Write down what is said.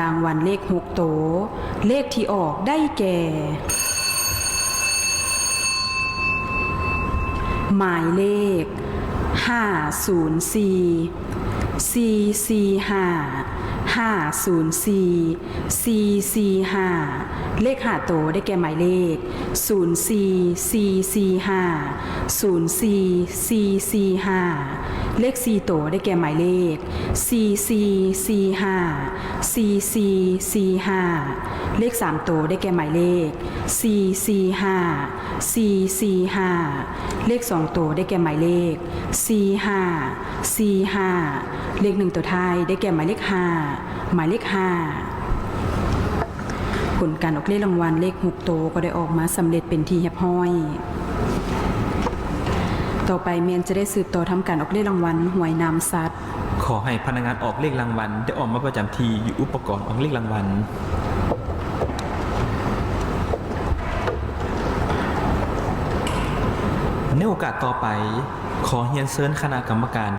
รางวัลเลข6 โตวเลขที่ออกได้แก่ หมายเลข504 504 504 445เลข5 โตวได้แก่หมายเลข04445 เลข4 โตวได้แก่หมายเลข4445 เลข3 โตวได้แก่หมายเลข445 เลข2 โตวได้แก่หมายเลข45 เลข1 ตัวท้ายได้แก่หมายเลข5หมายเลข5ผลการออกเลขรางวัลเลข6 โตวก็ได้ออกมาสำเร็จเป็นที่เรียบร้อยต่อไปเมียนจะได้สืบต่อทำการออกเลขรางวัลหวยนามสัตว์ขอให้พนักงานออกเลขรางวัลได้ออกมาประจำที่อยู่อุปกรณ์ออกเลขรางวัลในโอกาสต่อไปขอเรียนเชิญคณะกรรมการ